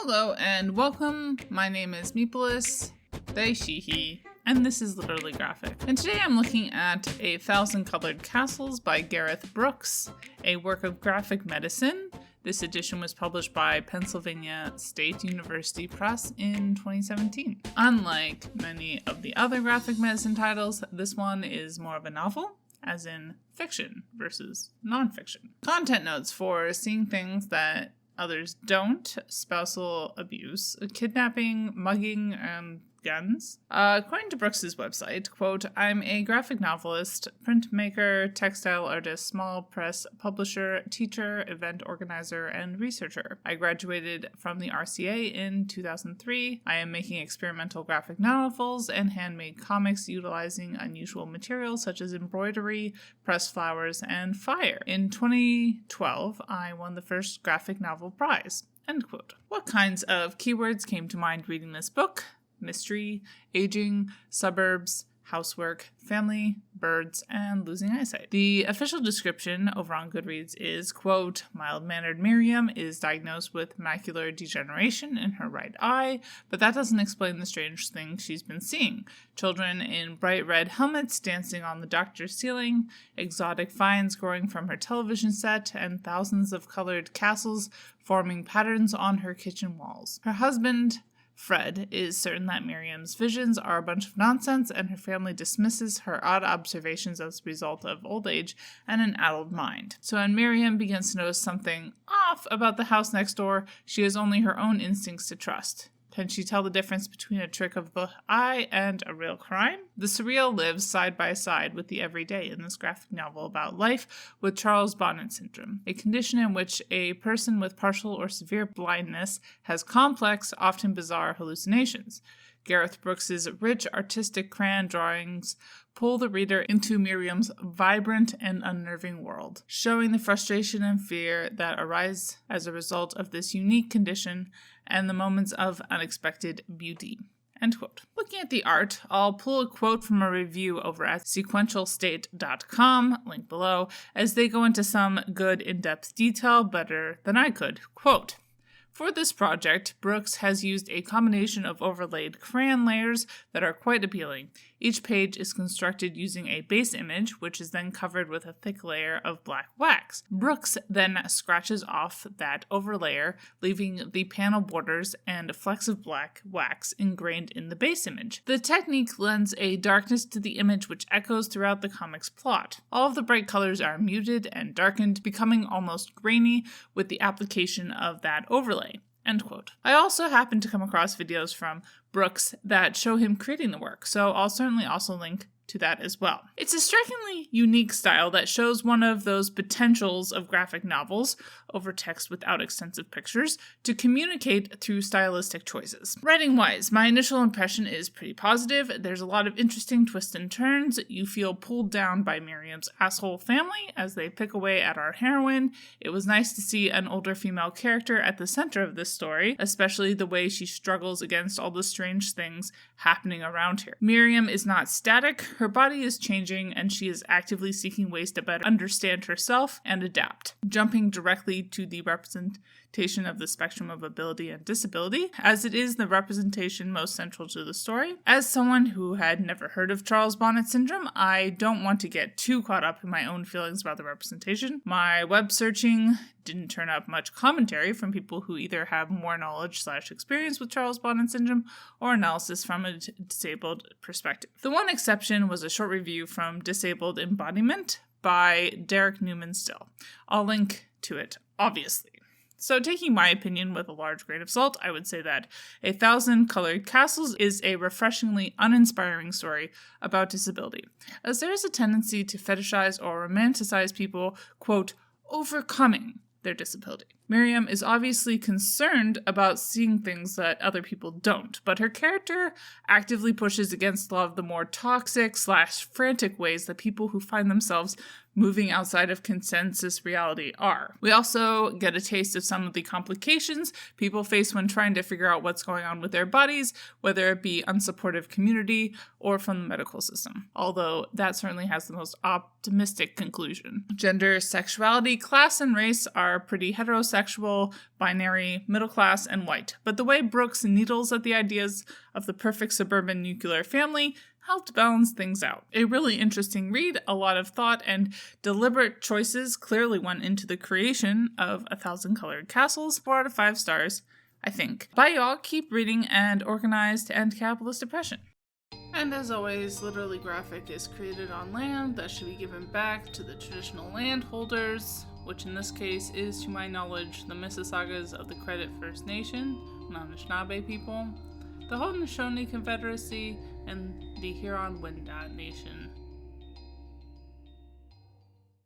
Hello and welcome. My name is Meepolis, they, she, he, and this is Literally Graphic. And today I'm looking at 1,000 Colored Castles by Gareth Brookes, a work of graphic medicine. This edition was published by Pennsylvania State University Press in 2017. Unlike many of the other graphic medicine titles, this one is more of a novel, as in fiction versus nonfiction. Content notes for seeing things that others don't: spousal abuse, kidnapping, mugging, and guns. According to Brooks' website, quote, "I'm a graphic novelist, printmaker, textile artist, small press publisher, teacher, event organizer, and researcher. I graduated from the RCA in 2003. I am making experimental graphic novels and handmade comics utilizing unusual materials such as embroidery, pressed flowers, and fire. In 2012, I won the first graphic novel prize." End quote. What kinds of keywords came to mind reading this book? Mystery, aging, suburbs, housework, family, birds, and losing eyesight. The official description over on Goodreads is, quote, "Mild-mannered Myriam is diagnosed with macular degeneration in her right eye, but that doesn't explain the strange things she's been seeing. Children in bright red helmets dancing on the doctor's ceiling, exotic vines growing from her television set, and thousands of colored castles forming patterns on her kitchen walls. Her husband, Fred, is certain that Myriam's visions are a bunch of nonsense, and her family dismisses her odd observations as a result of old age and an addled mind. So when Myriam begins to notice something off about the house next door, she has only her own instincts to trust. Can she tell the difference between a trick of the eye and a real crime? The surreal lives side by side with the everyday in this graphic novel about life with Charles Bonnet syndrome, a condition in which a person with partial or severe blindness has complex, often bizarre hallucinations. Gareth Brookes' rich artistic crayon drawings pull the reader into Myriam's vibrant and unnerving world, showing the frustration and fear that arise as a result of this unique condition and the moments of unexpected beauty." End quote. Looking at the art, I'll pull a quote from a review over at sequentialstate.com, link below, as they go into some good in-depth detail, better than I could. Quote, "For this project, Brookes has used a combination of overlaid crayon layers that are quite appealing. Each page is constructed using a base image, which is then covered with a thick layer of black wax. Brookes then scratches off that overlayer, leaving the panel borders and flecks of black wax ingrained in the base image. The technique lends a darkness to the image which echoes throughout the comic's plot. All of the bright colors are muted and darkened, becoming almost grainy with the application of that overlay." End quote. I also happened to come across videos from Brookes that show him creating the work, so I'll certainly also link to that as well. It's a strikingly unique style that shows one of those potentials of graphic novels, over text without extensive pictures, to communicate through stylistic choices. Writing-wise, my initial impression is pretty positive. There's a lot of interesting twists and turns. You feel pulled down by Myriam's asshole family as they pick away at our heroine. It was nice to see an older female character at the center of this story, especially the way she struggles against all the strange things happening around her. Myriam is not static. Her body is changing, and she is actively seeking ways to better understand herself and adapt. Jumping directly to the representation of the spectrum of ability and disability, as it is the representation most central to the story. As someone who had never heard of Charles Bonnet syndrome, I don't want to get too caught up in my own feelings about the representation. My web searching didn't turn up much commentary from people who either have more knowledge/experience with Charles Bonnet syndrome or analysis from a disabled perspective. The one exception was a short review from Disabled Embodiment by Derek Newman Still. I'll link to it, obviously. So taking my opinion with a large grain of salt, I would say that 1,000 Colored Castles is a refreshingly uninspiring story about disability, as there is a tendency to fetishize or romanticize people, quote, overcoming their disability. Myriam is obviously concerned about seeing things that other people don't, but her character actively pushes against a lot of the more toxic/frantic ways that people who find themselves moving outside of consensus reality are. We also get a taste of some of the complications people face when trying to figure out what's going on with their bodies, whether it be unsupportive community or from the medical system, although that certainly has the most optimistic conclusion. Gender, sexuality, class, and race are pretty heterosexual heterosexual, binary, middle class, and white. But the way Brookes needles at the ideas of the perfect suburban nuclear family helped balance things out. A really interesting read, a lot of thought and deliberate choices clearly went into the creation of 1,000 Colored Castles. 4 out of 5 stars, I think. Bye y'all, keep reading and organize to end capitalist oppression. And as always, Literally Graphic is created on land that should be given back to the traditional landholders, which in this case is, to my knowledge, the Mississaugas of the Credit First Nation, Anishinaabe people, the Haudenosaunee Confederacy, and the Huron-Wendat Nation.